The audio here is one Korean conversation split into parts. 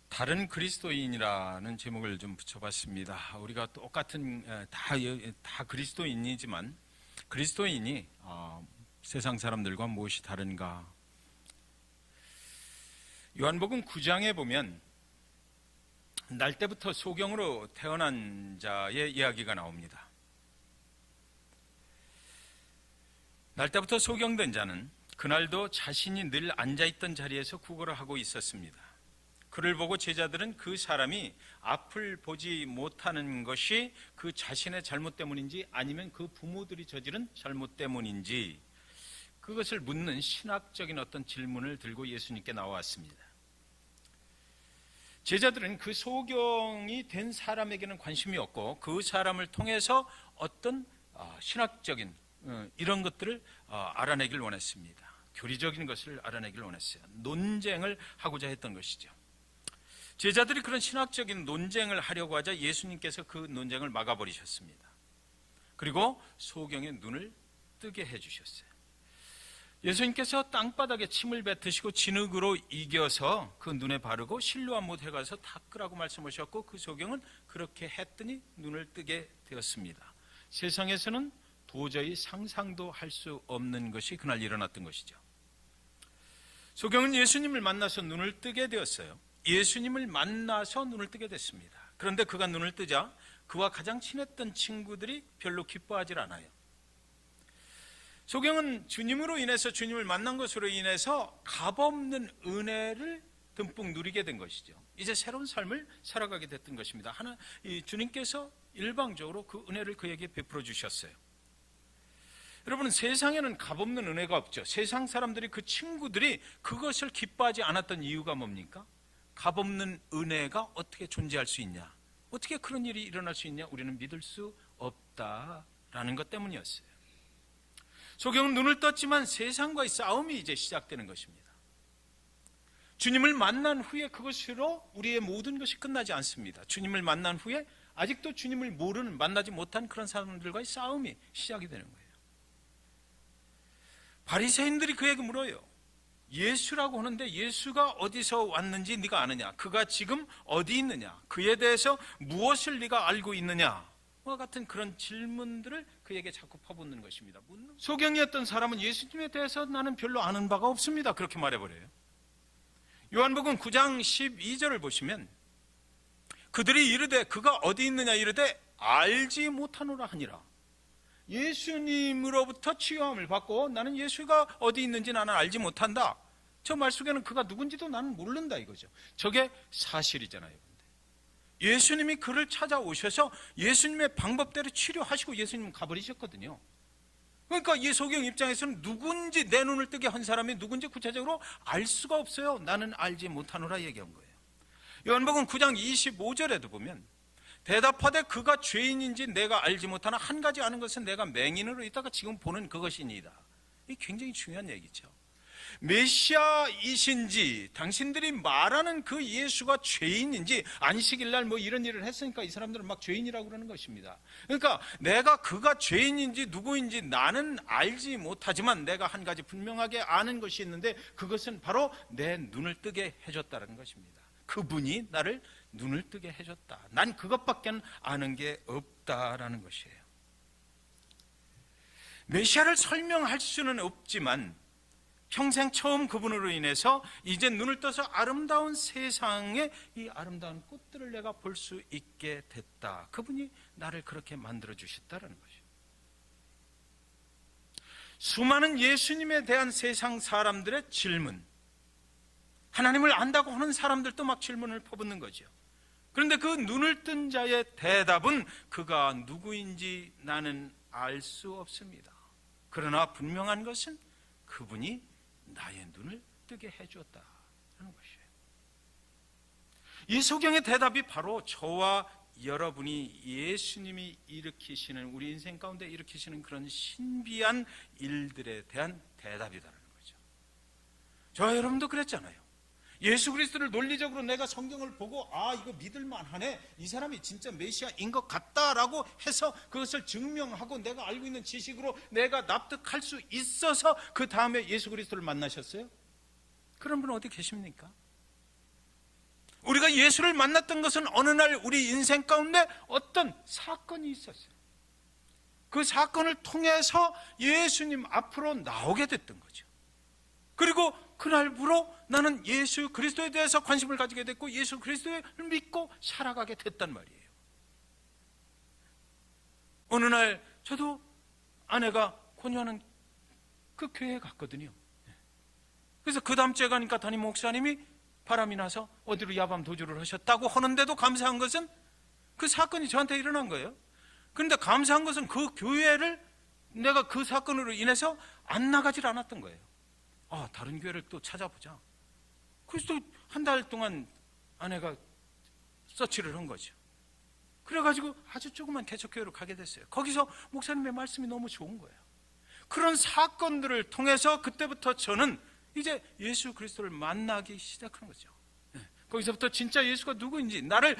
다른 그리스도인이라는 제목을 좀 붙여봤습니다. 우리가 똑같은 다 그리스도인이지만 그리스도인이 세상 사람들과 무엇이 다른가? 요한복음 9장에 보면 날 때부터 소경으로 태어난 자의 이야기가 나옵니다. 날 때부터 소경된 자는 그날도 자신이 늘 앉아있던 자리에서 구걸을 하고 있었습니다. 그를 보고 제자들은 그 사람이 앞을 보지 못하는 것이 그 자신의 잘못 때문인지 아니면 그 부모들이 저지른 잘못 때문인지 그것을 묻는 신학적인 어떤 질문을 들고 예수님께 나왔습니다. 제자들은 그 소경이 된 사람에게는 관심이 없고 그 사람을 통해서 어떤 신학적인 이런 것들을 알아내길 원했습니다. 교리적인 것을 알아내길 원했어요. 논쟁을 하고자 했던 것이죠. 제자들이 그런 신학적인 논쟁을 하려고 하자 예수님께서 그 논쟁을 막아버리셨습니다. 그리고 소경의 눈을 뜨게 해주셨어요. 예수님께서 땅바닥에 침을 뱉으시고 진흙으로 이겨서 그 눈에 바르고 실로 한 못 해가서 닦으라고 말씀하셨고 그 소경은 그렇게 했더니 눈을 뜨게 되었습니다. 세상에서는 도저히 상상도 할 수 없는 것이 그날 일어났던 것이죠. 소경은 예수님을 만나서 눈을 뜨게 되었어요. 예수님을 만나서 눈을 뜨게 됐습니다. 그런데 그가 눈을 뜨자 그와 가장 친했던 친구들이 별로 기뻐하지 않아요. 소경은 주님으로 인해서 주님을 만난 것으로 인해서 값없는 은혜를 듬뿍 누리게 된 것이죠. 이제 새로운 삶을 살아가게 됐던 것입니다. 주님께서 일방적으로 그 은혜를 그에게 베풀어 주셨어요. 여러분, 세상에는 값없는 은혜가 없죠. 세상 사람들이 그 친구들이 그것을 기뻐하지 않았던 이유가 뭡니까? 값없는 은혜가 어떻게 존재할 수 있냐? 어떻게 그런 일이 일어날 수 있냐? 우리는 믿을 수 없다라는 것 때문이었어요. 소경은 눈을 떴지만 세상과의 싸움이 이제 시작되는 것입니다. 주님을 만난 후에 그것으로 우리의 모든 것이 끝나지 않습니다. 주님을 만난 후에 아직도 주님을 모르는, 만나지 못한 그런 사람들과의 싸움이 시작이 되는 거예요. 바리새인들이 그에게 물어요. 예수라고 하는데 예수가 어디서 왔는지 네가 아느냐? 그가 지금 어디 있느냐? 그에 대해서 무엇을 네가 알고 있느냐? 와 같은 그런 질문들을 그에게 자꾸 퍼붓는 것입니다. 소경이었던 사람은 예수님에 대해서 나는 별로 아는 바가 없습니다. 그렇게 말해버려요. 요한복음 9장 12절을 보시면 그들이 이르되 그가 어디 있느냐 이르되 알지 못하노라 하니라. 예수님으로부터 치유함을 받고 나는 예수가 어디 있는지 나는 알지 못한다. 저 말 속에는 그가 누군지도 나는 모른다 이거죠. 저게 사실이잖아요. 예수님이 그를 찾아오셔서 예수님의 방법대로 치료하시고 예수님은 가버리셨거든요. 그러니까 이 소경 입장에서는 누군지, 내 눈을 뜨게 한 사람이 누군지 구체적으로 알 수가 없어요. 나는 알지 못하노라 얘기한 거예요. 요한복음 9장 25절에도 보면 대답하되 그가 죄인인지 내가 알지 못하나 한 가지 아는 것은 내가 맹인으로 있다가 지금 보는 그것이니이다. 이게 굉장히 중요한 얘기죠. 메시아이신지 당신들이 말하는 그 예수가 죄인인지, 안식일날 뭐 이런 일을 했으니까 이 사람들은 막 죄인이라고 그러는 것입니다. 그러니까 내가 그가 죄인인지 누구인지 나는 알지 못하지만 내가 한 가지 분명하게 아는 것이 있는데 그것은 바로 내 눈을 뜨게 해줬다는 것입니다. 그분이 나를 눈을 뜨게 해줬다. 난 그것밖에 아는 게 없다라는 것이에요. 메시아를 설명할 수는 없지만 평생 처음 그분으로 인해서 이제 눈을 떠서 아름다운 세상에 이 아름다운 꽃들을 내가 볼 수 있게 됐다. 그분이 나를 그렇게 만들어 주셨다는 것이죠. 수많은 예수님에 대한 세상 사람들의 질문, 하나님을 안다고 하는 사람들도 막 질문을 퍼붓는 거죠. 그런데 그 눈을 뜬 자의 대답은 그가 누구인지 나는 알 수 없습니다. 그러나 분명한 것은 그분이 나의 눈을 뜨게 해주었다는 것이에요. 이 소경의 대답이 바로 저와 여러분이 예수님이 일으키시는, 우리 인생 가운데 일으키시는 그런 신비한 일들에 대한 대답이라는 거죠. 저와 여러분도 그랬잖아요. 예수 그리스도를 논리적으로 내가 성경을 보고 이거 믿을만하네, 이 사람이 진짜 메시아인 것 같다라고 해서 그것을 증명하고 내가 알고 있는 지식으로 내가 납득할 수 있어서 그 다음에 예수 그리스도를 만나셨어요? 그런 분은 어디 계십니까? 우리가 예수를 만났던 것은 어느 날 우리 인생 가운데 어떤 사건이 있었어요. 그 사건을 통해서 예수님 앞으로 나오게 됐던 거죠. 그리고 그날부로 나는 예수 그리스도에 대해서 관심을 가지게 됐고 예수 그리스도를 믿고 살아가게 됐단 말이에요. 어느 날 저도 아내가 권유하는 그 교회에 갔거든요. 그래서 그 다음 주에 가니까 담임 목사님이 바람이 나서 어디로 야밤 도주를 하셨다고 하는데도 감사한 것은 그 사건이 저한테 일어난 거예요. 그런데 감사한 것은 그 교회를 내가 그 사건으로 인해서 안 나가질 않았던 거예요. 아, 다른 교회를 또 찾아보자. 그래서 또 한 달 동안 아내가 서치를 한 거죠. 그래가지고 아주 조그만 개척교회로 가게 됐어요. 거기서 목사님의 말씀이 너무 좋은 거예요. 그런 사건들을 통해서 그때부터 저는 이제 예수 그리스도를 만나기 시작한 거죠. 거기서부터 진짜 예수가 누구인지, 나를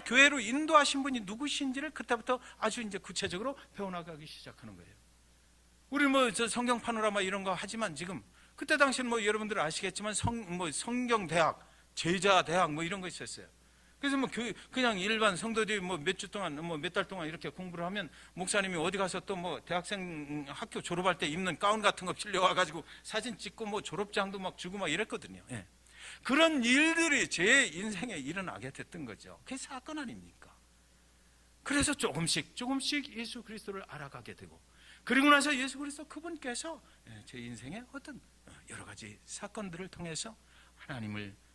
교회로 인도하신 분이 누구신지를 그때부터 아주 이제 구체적으로 배워나가기 시작하는 거예요. 우리 저 성경 파노라마 이런 거 하지만 지금 그때 당시는 여러분들 아시겠지만 성경대학, 제자대학 이런 거 있었어요. 그래서 그냥 일반 성도들이 몇 주 동안, 몇 달 동안 이렇게 공부를 하면 목사님이 어디 가서 또 대학생 학교 졸업할 때 입는 가운 같은 거 빌려와가지고 사진 찍고 졸업장도 주고 이랬거든요. 예. 그런 일들이 제 인생에 일어나게 됐던 거죠. 그게 사건 아닙니까? 그래서 조금씩 예수 그리스도를 알아가게 되고, 그리고 나서 예수 그리스도 그분께서 제 인생에 어떤 여러 가지 사건들을 통해서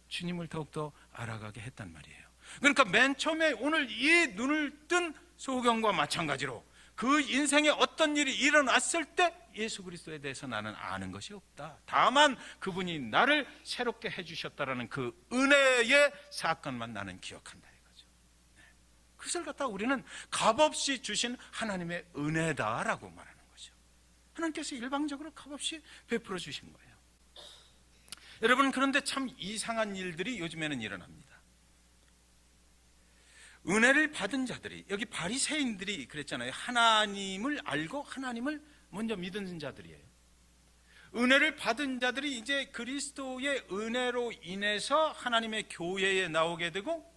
주님을 더욱더 알아가게 했단 말이에요. 그러니까 맨 처음에 오늘 이 눈을 뜬 소경과 마찬가지로 그 인생에 어떤 일이 일어났을 때 예수 그리스도에 대해서 나는 아는 것이 없다. 다만 그분이 나를 새롭게 해주셨다라는 그 은혜의 사건만 나는 기억한다 이거죠. 그것을 갖다 우리는 값없이 주신 하나님의 은혜다라고 말하는 거죠. 하나님께서 일방적으로 값없이 베풀어 주신 거예요. 여러분, 그런데 참 이상한 일들이 요즘에는 일어납니다. 은혜를 받은 자들이, 여기 바리새인들이 그랬잖아요. 하나님을 알고 하나님을 먼저 믿은 자들이에요. 은혜를 받은 자들이 이제 그리스도의 은혜로 인해서 하나님의 교회에 나오게 되고,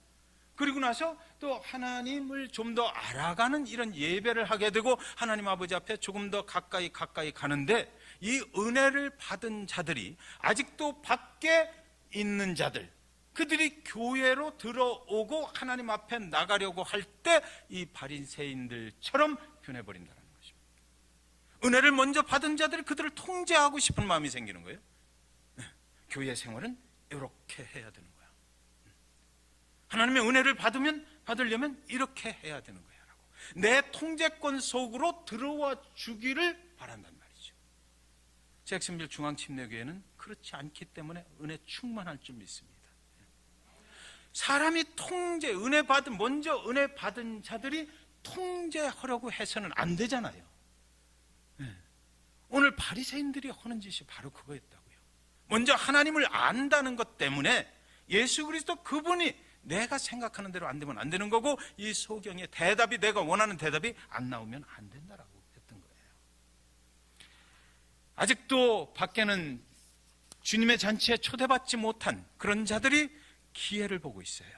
그리고 나서 또 하나님을 좀 더 알아가는 이런 예배를 하게 되고 하나님 아버지 앞에 조금 더 가까이 가는데, 이 은혜를 받은 자들이 아직도 밖에 있는 자들, 그들이 교회로 들어오고 하나님 앞에 나가려고 할 때 이 바리새인들처럼 변해버린다는 것입니다. 은혜를 먼저 받은 자들이 그들을 통제하고 싶은 마음이 생기는 거예요. 교회 생활은 이렇게 해야 되는 거야. 하나님의 은혜를 받으려면 이렇게 해야 되는 거야 라고 내 통제권 속으로 들어와 주기를 바란단 말이죠. 잭슨빌 중앙침례교회는 그렇지 않기 때문에 은혜 충만할 줄 믿습니다. 사람이 먼저 은혜 받은 자들이 통제하려고 해서는 안 되잖아요. 오늘 바리새인들이 하는 짓이 바로 그거였다고요. 먼저 하나님을 안다는 것 때문에 예수 그리스도 그분이 내가 생각하는 대로 안 되면 안 되는 거고, 이 소경의 대답이 내가 원하는 대답이 안 나오면 안 된다라고 했던 거예요. 아직도 밖에는 주님의 잔치에 초대받지 못한 그런 자들이 기회를 보고 있어요.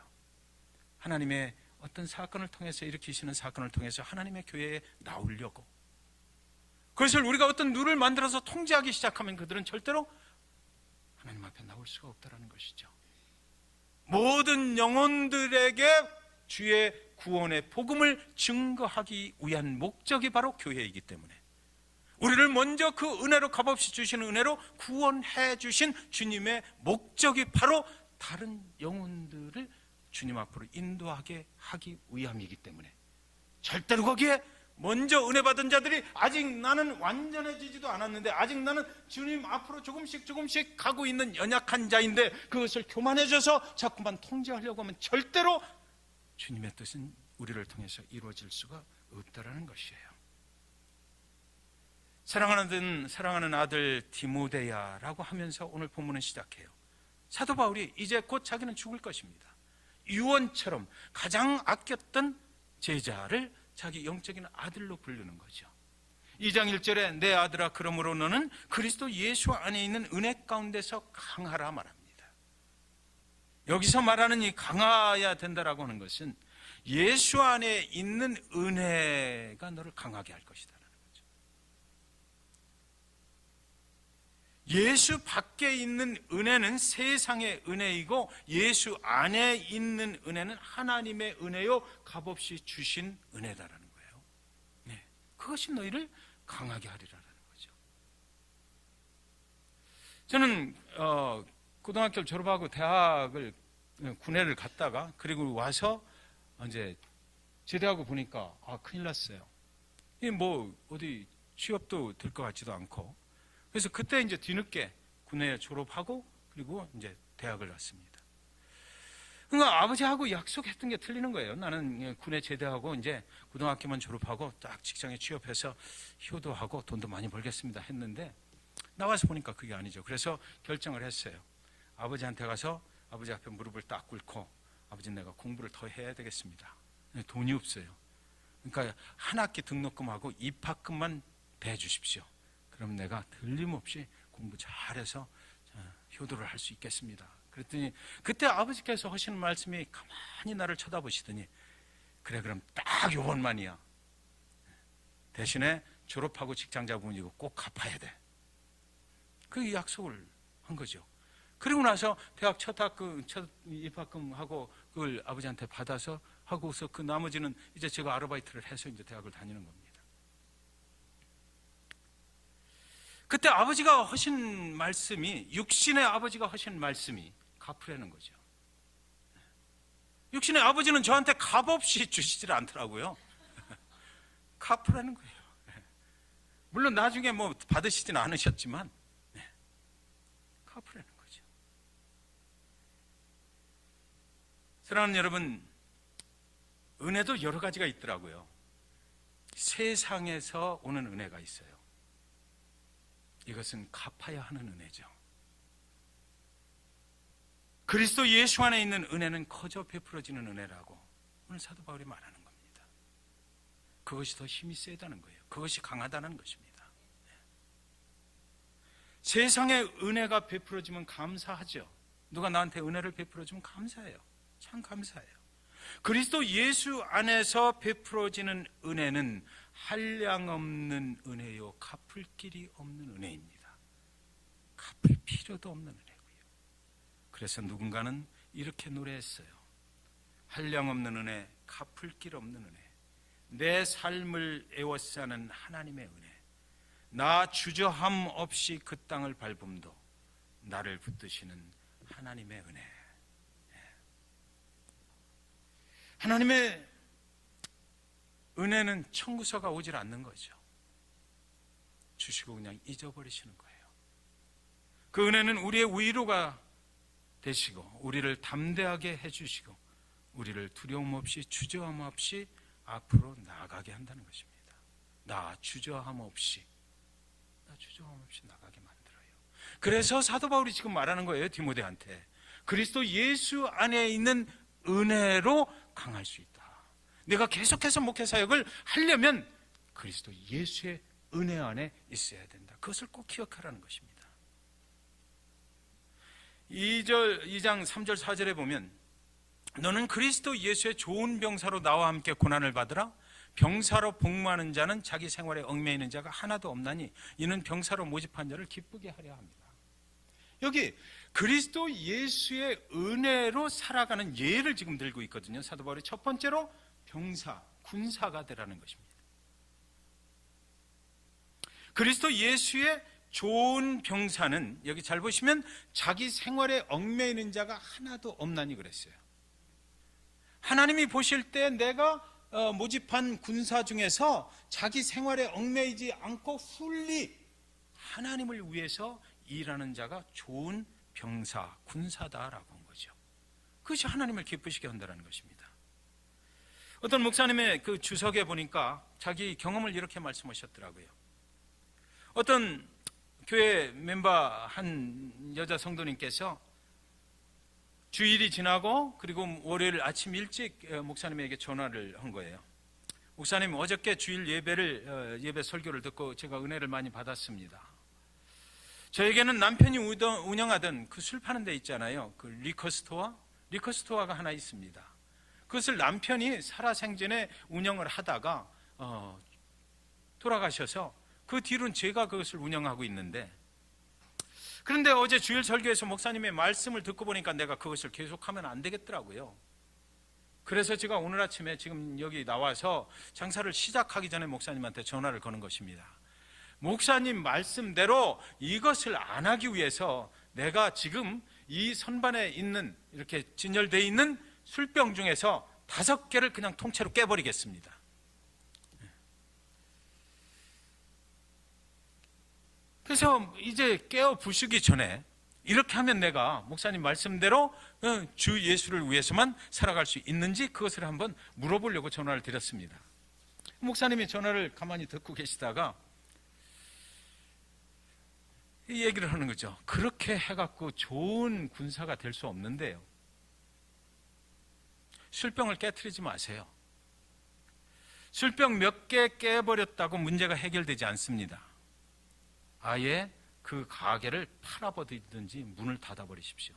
하나님의 어떤 사건을 통해서, 일으키시는 사건을 통해서 하나님의 교회에 나오려고. 그것을 우리가 어떤 룰을 만들어서 통제하기 시작하면 그들은 절대로 하나님 앞에 나올 수가 없다는 것이죠. 모든 영혼들에게 주의 구원의 복음을 증거하기 위한 목적이 바로 교회이기 때문에, 우리를 먼저 그 은혜로 값없이 주시는 은혜로 구원해 주신 주님의 목적이 바로 다른 영혼들을 주님 앞으로 인도하게 하기 위함이기 때문에, 절대로 거기에 먼저 은혜 받은 자들이 아직 나는 완전해지지도 않았는데, 아직 나는 주님 앞으로 조금씩 가고 있는 연약한 자인데 그것을 교만해져서 자꾸만 통제하려고 하면 절대로 주님의 뜻은 우리를 통해서 이루어질 수가 없다라는 것이에요. 사랑하는 아들 디모데야라고 하면서 오늘 본문은 시작해요. 사도 바울이 이제 곧 자기는 죽을 것입니다. 유언처럼 가장 아꼈던 제자를 자기 영적인 아들로 부르는 거죠. 2장 1절에 내 아들아 그러므로 너는 그리스도 예수 안에 있는 은혜 가운데서 강하라 말합니다. 여기서 말하는 이 강해야 된다라고 하는 것은 예수 안에 있는 은혜가 너를 강하게 할 것이다. 예수 밖에 있는 은혜는 세상의 은혜이고 예수 안에 있는 은혜는 하나님의 은혜요 값없이 주신 은혜다라는 거예요. 네, 그것이 너희를 강하게 하리라는 거죠. 저는 고등학교를 졸업하고 대학을 군대를 갔다가 그리고 와서 이제 제대하고 보니까 큰일 났어요. 이 뭐 어디 취업도 될 것 같지도 않고. 그래서 그때 이제 뒤늦게 군에 졸업하고 그리고 이제 대학을 갔습니다. 그러니까 아버지하고 약속했던 게 틀리는 거예요. 나는 군에 제대하고 이제 고등학교만 졸업하고 딱 직장에 취업해서 효도하고 돈도 많이 벌겠습니다 했는데 나와서 보니까 그게 아니죠. 그래서 결정을 했어요. 아버지한테 가서 아버지 앞에 무릎을 딱 꿇고 아버지 내가 공부를 더 해야 되겠습니다. 돈이 없어요. 그러니까 한 학기 등록금하고 입학금만 대주십시오. 그럼 내가 틀림없이 공부 잘해서 효도를 할 수 있겠습니다. 그랬더니 그때 아버지께서 하시는 말씀이 가만히 나를 쳐다보시더니 그래 그럼 딱 요번만이야. 대신에 졸업하고 직장 잡으면 이거 꼭 갚아야 돼. 그 약속을 한 거죠. 그리고 나서 대학 첫 입학금하고 그걸 아버지한테 받아서 하고서 그 나머지는 이제 제가 아르바이트를 해서 이제 대학을 다니는 겁니다. 그때 아버지가 하신 말씀이 육신의 아버지가 하신 말씀이 갚으라는 거죠. 육신의 아버지는 저한테 값없이 주시질 않더라고요. 갚으라는 거예요. 물론 나중에 뭐 받으시진 않으셨지만 갚으라는 거죠. 사랑하는 여러분, 은혜도 여러 가지가 있더라고요. 세상에서 오는 은혜가 있어요. 이것은 갚아야 하는 은혜죠. 그리스도 예수 안에 있는 은혜는 커져 베풀어지는 은혜라고 오늘 사도 바울이 말하는 겁니다. 그것이 더 힘이 세다는 거예요. 그것이 강하다는 것입니다. 세상에 은혜가 베풀어지면 감사하죠. 누가 나한테 은혜를 베풀어주면 감사해요. 참 감사해요. 그리스도 예수 안에서 베풀어지는 은혜는 한량없는 은혜요 갚을 길이 없는 은혜입니다. 갚을 필요도 없는 은혜고요. 그래서 누군가는 이렇게 노래했어요. 한량없는 은혜, 갚을 길 없는 은혜, 내 삶을 애워싸는 하나님의 은혜, 나 주저함 없이 그 땅을 밟음도 나를 붙드시는 하나님의 은혜. 하나님의 은혜는 청구서가 오질 않는 거죠. 주시고 그냥 잊어버리시는 거예요. 그 은혜는 우리의 위로가 되시고 우리를 담대하게 해주시고 우리를 두려움 없이 주저함 없이 앞으로 나아가게 한다는 것입니다. 나 주저함 없이 나가게 만들어요. 그래서 사도 바울이 지금 말하는 거예요. 디모데한테 그리스도 예수 안에 있는 은혜로 강할 수 있다. 내가 계속해서 목회 사역을 하려면 그리스도 예수의 은혜 안에 있어야 된다. 그것을 꼭 기억하라는 것입니다. 2장 3절 4절에 보면 너는 그리스도 예수의 좋은 병사로 나와 함께 고난을 받으라. 병사로 복무하는 자는 자기 생활에 얽매이는 자가 하나도 없나니 이는 병사로 모집한 자를 기쁘게 하려 합니다. 여기 그리스도 예수의 은혜로 살아가는 예를 지금 들고 있거든요. 사도 바울이 첫 번째로 병사, 군사가 되라는 것입니다. 그리스도 예수의 좋은 병사는 여기 잘 보시면 자기 생활에 얽매이는 자가 하나도 없나니 그랬어요. 하나님이 보실 때 내가 모집한 군사 중에서 자기 생활에 얽매이지 않고 훌리 하나님을 위해서 일하는 자가 좋은 병사, 군사다라고 한 거죠. 그것이 하나님을 기쁘시게 한다는 것입니다. 어떤 목사님의 그 주석에 보니까 자기 경험을 이렇게 말씀하셨더라고요. 어떤 교회 멤버 한 여자 성도님께서 주일이 지나고 그리고 월요일 아침 일찍 목사님에게 전화를 한 거예요. 목사님, 어저께 주일 예배 설교를 듣고 제가 은혜를 많이 받았습니다. 저에게는 남편이 운영하던 그 술 파는 데 있잖아요. 그 리커스토어, 리커스토어가 하나 있습니다. 그것을 남편이 살아생전에 운영을 하다가 돌아가셔서 그 뒤로는 제가 그것을 운영하고 있는데, 그런데 어제 주일 설교에서 목사님의 말씀을 듣고 보니까 내가 그것을 계속하면 안 되겠더라고요. 그래서 제가 오늘 아침에 지금 여기 나와서 장사를 시작하기 전에 목사님한테 전화를 거는 것입니다. 목사님 말씀대로 이것을 안 하기 위해서 내가 지금 이 선반에 있는, 이렇게 진열되어 있는 술병 중에서 5개를 그냥 통째로 깨버리겠습니다. 그래서 이제 깨어 부수기 전에 이렇게 하면 내가 목사님 말씀대로 주 예수를 위해서만 살아갈 수 있는지 그것을 한번 물어보려고 전화를 드렸습니다. 목사님이 전화를 가만히 듣고 계시다가 이 얘기를 하는 거죠. 그렇게 해갖고 좋은 군사가 될 수 없는데요. 술병을 깨트리지 마세요. 술병 몇 개 깨버렸다고 문제가 해결되지 않습니다. 아예 그 가게를 팔아버리든지 문을 닫아버리십시오.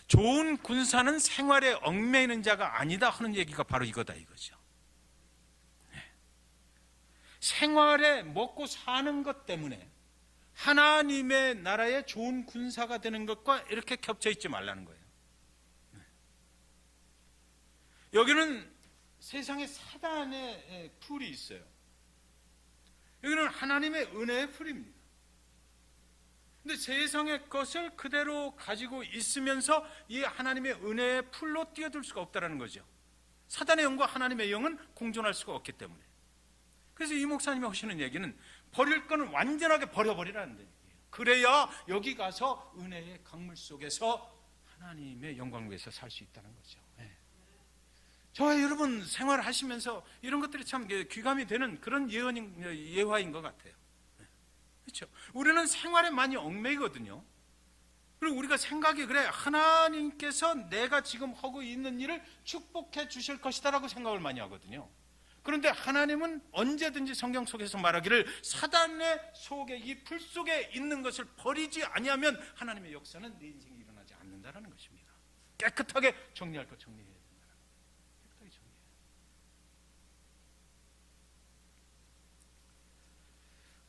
좋은 군사는 생활에 얽매이는 자가 아니다 하는 얘기가 바로 이거다 이거죠. 생활에 먹고 사는 것 때문에 하나님의 나라의 좋은 군사가 되는 것과 이렇게 겹쳐 있지 말라는 거예요. 여기는 세상에 사단의 풀이 있어요. 여기는 하나님의 은혜의 풀입니다. 근데 세상의 것을 그대로 가지고 있으면서 이 하나님의 은혜의 풀로 뛰어들 수가 없다는 거죠. 사단의 영과 하나님의 영은 공존할 수가 없기 때문에. 그래서 이 목사님이 하시는 얘기는 버릴 거는 완전하게 버려버리라는 얘기예요. 그래야 여기 가서 은혜의 강물 속에서 하나님의 영광을 위해서 살 수 있다는 거죠. 저와 여러분 생활하시면서 이런 것들이 참 귀감이 되는 그런 예화인 것 같아요. 그렇죠? 우리는 생활에 많이 얽매이거든요. 그리고 우리가 생각이 그래, 하나님께서 내가 지금 하고 있는 일을 축복해 주실 것이다라고 생각을 많이 하거든요. 그런데 하나님은 언제든지 성경 속에서 말하기를 사단의 속에, 이 풀 속에 있는 것을 버리지 아니하면 하나님의 역사는 내 인생에 일어나지 않는다는 것입니다. 깨끗하게 정리할 것 정리해야 된다. 깨끗하게 정리해야 된다.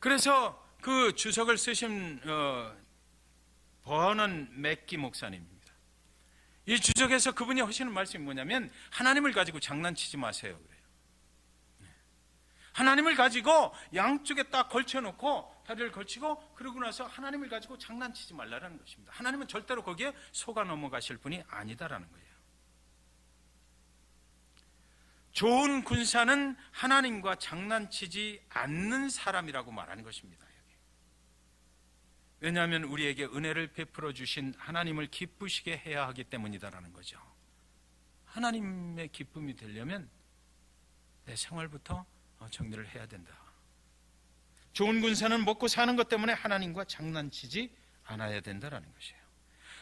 그래서 그 주석을 쓰신 버넌 맥기 목사님입니다. 이 주석에서 그분이 하시는 말씀이 뭐냐면 하나님을 가지고 장난치지 마세요 그래요. 하나님을 가지고 양쪽에 딱 걸쳐놓고 다리를 걸치고 그러고 나서 하나님을 가지고 장난치지 말라는 것입니다. 하나님은 절대로 거기에 속아 넘어가실 분이 아니다라는 거예요. 좋은 군사는 하나님과 장난치지 않는 사람이라고 말하는 것입니다. 왜냐하면 우리에게 은혜를 베풀어 주신 하나님을 기쁘시게 해야 하기 때문이다라는 거죠. 하나님의 기쁨이 되려면 내 생활부터 정리를 해야 된다. 좋은 군사는 먹고 사는 것 때문에 하나님과 장난치지 않아야 된다라는 것이에요.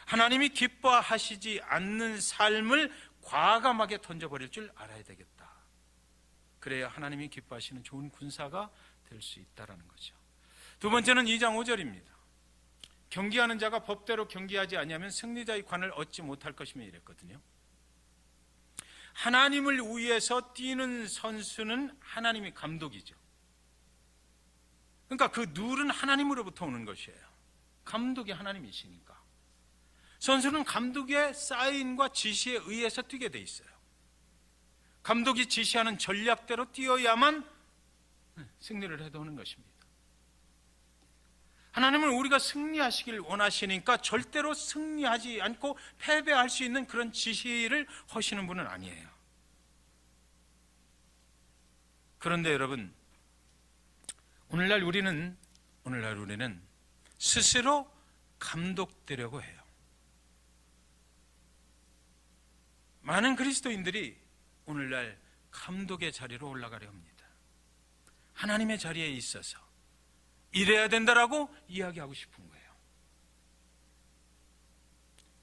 하나님이 기뻐하시지 않는 삶을 과감하게 던져버릴 줄 알아야 되겠다. 그래야 하나님이 기뻐하시는 좋은 군사가 될 수 있다라는 거죠. 두 번째는 2장 5절입니다. 경기하는 자가 법대로 경기하지 아니하면 승리자의 관을 얻지 못할 것이며 이랬거든요. 하나님을 위해서 뛰는 선수는 하나님이 감독이죠. 그러니까 그 룰은 하나님으로부터 오는 것이에요. 감독이 하나님이시니까. 선수는 감독의 사인과 지시에 의해서 뛰게 돼 있어요. 감독이 지시하는 전략대로 뛰어야만 승리를 해도하는 것입니다. 하나님은 우리가 승리하시길 원하시니까 절대로 승리하지 않고 패배할 수 있는 그런 지시를 하시는 분은 아니에요. 그런데 여러분, 오늘날 우리는 스스로 감독되려고 해요. 많은 그리스도인들이 오늘날 감독의 자리로 올라가려 합니다. 하나님의 자리에 있어서 이래야 된다라고 이야기하고 싶은 거예요.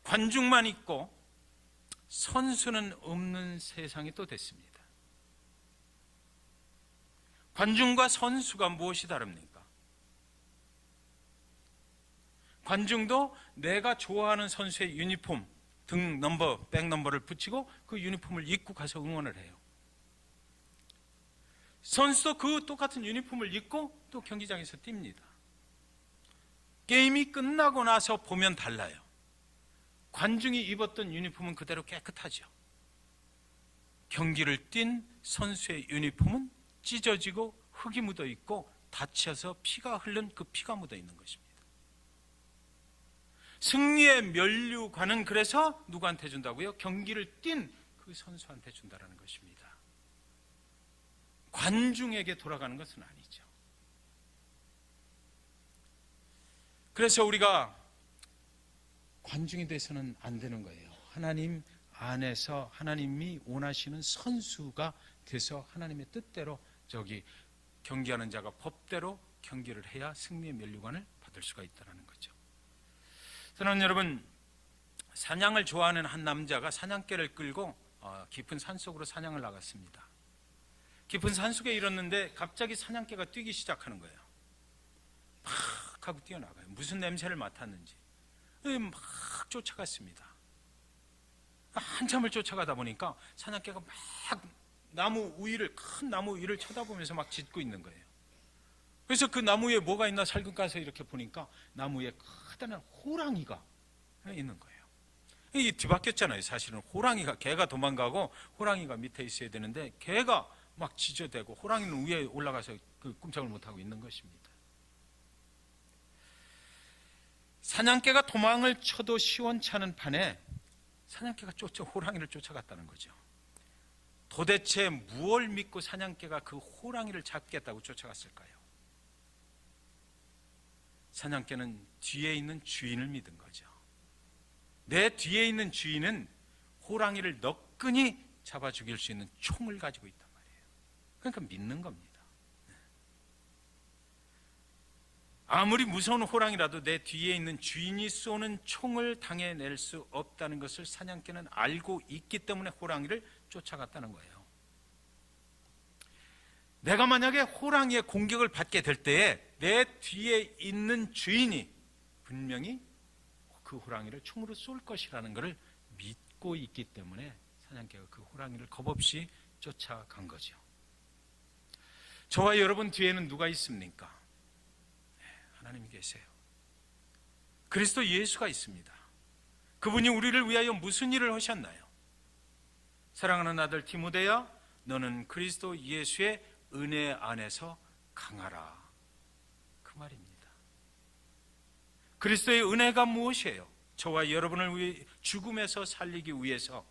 관중만 있고 선수는 없는 세상이 또 됐습니다. 관중과 선수가 무엇이 다릅니까? 관중도 내가 좋아하는 선수의 유니폼, 등 넘버, 백 넘버를 붙이고 그 유니폼을 입고 가서 응원을 해요. 선수도 그 똑같은 유니폼을 입고 또 경기장에서 뜁니다. 게임이 끝나고 나서 보면 달라요. 관중이 입었던 유니폼은 그대로 깨끗하죠. 경기를 뛴 선수의 유니폼은 찢어지고 흙이 묻어 있고 다쳐서 피가 흐른 그 피가 묻어 있는 것입니다. 승리의 면류관은 그래서 누구한테 준다고요? 경기를 뛴 그 선수한테 준다는 것입니다. 관중에게 돌아가는 것은 아니죠. 그래서 우리가 관중이 돼서는 안 되는 거예요. 하나님 안에서 하나님이 원하시는 선수가 돼서 하나님의 뜻대로 저기 경기하는 자가 법대로 경기를 해야 승리의 면류관을 받을 수가 있다는 거죠. 사랑하는 여러분, 사냥을 좋아하는 한 남자가 사냥개를 끌고 깊은 산속으로 사냥을 나갔습니다. 깊은 산속에 이르렀는데 갑자기 사냥개가 뛰기 시작하는 거예요. 막 하고 뛰어나가요. 무슨 냄새를 맡았는지 막 쫓아갔습니다. 한참을 쫓아가다 보니까 사냥개가 막 나무 위를, 큰 나무 위를 쳐다보면서 막 짖고 있는 거예요. 그래서 그 나무 위에 뭐가 있나 살금 가서 이렇게 보니까 나무 위에 커다란 호랑이가 있는 거예요. 이 뒤바뀌었잖아요. 사실은 호랑이가, 개가 도망가고 호랑이가 밑에 있어야 되는데 개가 막 짖어대고 호랑이는 위에 올라가서 그 꼼짝을 못하고 있는 것입니다. 사냥개가 도망을 쳐도 시원찮은 판에 사냥개가 호랑이를 쫓아갔다는 거죠. 도대체 무엇을 믿고 사냥개가 그 호랑이를 잡겠다고 쫓아갔을까요? 사냥개는 뒤에 있는 주인을 믿은 거죠. 내 뒤에 있는 주인은 호랑이를 너끈히 잡아 죽일 수 있는 총을 가지고 있단 말이에요. 그러니까 믿는 겁니다. 아무리 무서운 호랑이라도 내 뒤에 있는 주인이 쏘는 총을 당해낼 수 없다는 것을 사냥개는 알고 있기 때문에 호랑이를 쫓아갔다는 거예요. 내가 만약에 호랑이의 공격을 받게 될 때에 내 뒤에 있는 주인이 분명히 그 호랑이를 총으로 쏠 것이라는 것을 믿고 있기 때문에 사냥개가 그 호랑이를 겁없이 쫓아간 거죠. 저와 여러분 뒤에는 누가 있습니까? 하나님이 계세요. 그리스도 예수가 있습니다. 그분이 우리를 위하여 무슨 일을 하셨나요? 사랑하는 아들 디모데야, 너는 그리스도 예수의 은혜 안에서 강하라. 그 말입니다. 그리스도의 은혜가 무엇이에요? 저와 여러분을 위해 죽음에서 살리기 위해서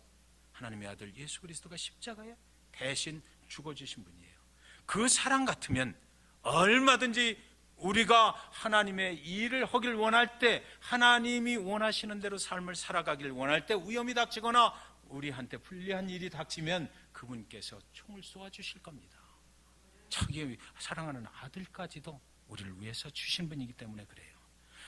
하나님의 아들 예수 그리스도가 십자가에 대신 죽어주신 분이에요. 그 사랑 같으면 얼마든지 우리가 하나님의 일을 하길 원할 때, 하나님이 원하시는 대로 삶을 살아가길 원할 때 위험이 닥치거나 우리한테 불리한 일이 닥치면 그분께서 총을 쏘아주실 겁니다. 자기 사랑하는 아들까지도 우리를 위해서 주신 분이기 때문에 그래요.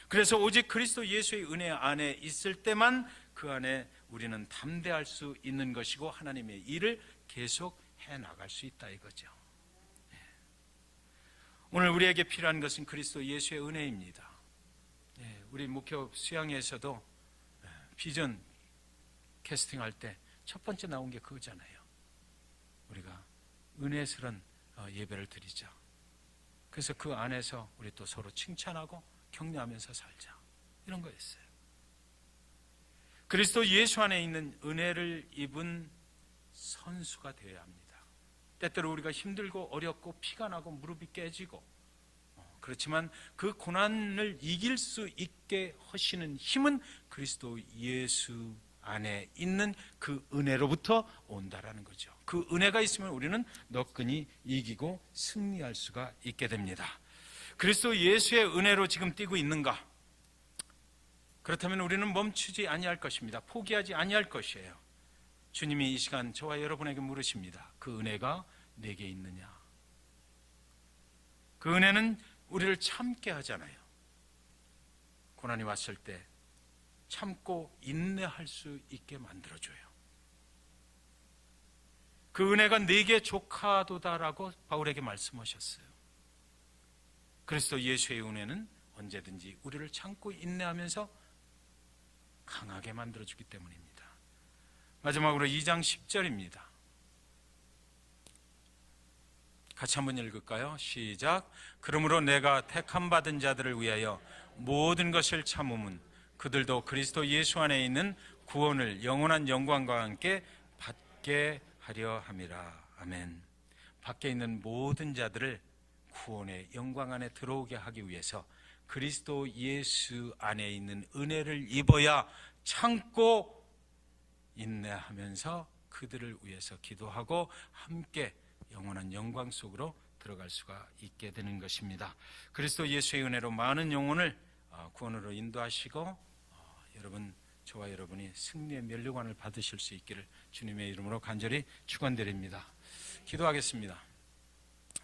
그래서 오직 그리스도 예수의 은혜 안에 있을 때만 그 안에 우리는 담대할 수 있는 것이고 하나님의 일을 계속 해나갈 수 있다 이거죠. 오늘 우리에게 필요한 것은 그리스도 예수의 은혜입니다. 우리 목회 수양회에서도 비전 캐스팅할 때 첫 번째 나온 게 그거잖아요. 우리가 은혜스러운 예배를 드리자. 그래서 그 안에서 우리 또 서로 칭찬하고 격려하면서 살자. 이런 거였어요. 그리스도 예수 안에 있는 은혜를 입은 선수가 되어야 합니다. 때때로 우리가 힘들고 어렵고 피가 나고 무릎이 깨지고 그렇지만 그 고난을 이길 수 있게 하시는 힘은 그리스도 예수 안에 있는 그 은혜로부터 온다라는 거죠. 그 은혜가 있으면 우리는 너끈히 이기고 승리할 수가 있게 됩니다. 그리스도 예수의 은혜로 지금 뛰고 있는가? 그렇다면 우리는 멈추지 아니할 것입니다. 포기하지 아니할 것이에요. 주님이 이 시간 저와 여러분에게 물으십니다. 그 은혜가 내게 있느냐? 그 은혜는 우리를 참게 하잖아요. 고난이 왔을 때 참고 인내할 수 있게 만들어줘요. 그 은혜가 내게 조카도다라고 바울에게 말씀하셨어요. 그리스도 예수의 은혜는 언제든지 우리를 참고 인내하면서 강하게 만들어주기 때문입니다. 마지막으로 2장 10절입니다. 같이 한번 읽을까요? 시작. 그러므로 내가 택함 받은 자들을 위하여 모든 것을 참음은 그들도 그리스도 예수 안에 있는 구원을 영원한 영광과 함께 받게 하려 함이라. 아멘. 밖에 있는 모든 자들을 구원의 영광 안에 들어오게 하기 위해서 그리스도 예수 안에 있는 은혜를 입어야 참고 인내하면서 그들을 위해서 기도하고 함께 영원한 영광 속으로 들어갈 수가 있게 되는 것입니다. 그리스도 예수의 은혜로 많은 영혼을 구원으로 인도하시고 여러분, 저와 여러분이 승리의 면류관을 받으실 수 있기를 주님의 이름으로 간절히 축원드립니다. 기도하겠습니다.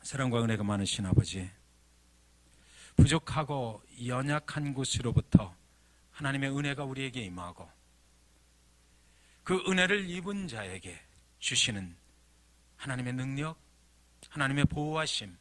사랑과 은혜가 많으신 아버지, 부족하고 연약한 곳으로부터 하나님의 은혜가 우리에게 임하고 그 은혜를 입은 자에게 주시는 하나님의 능력, 하나님의 보호하심,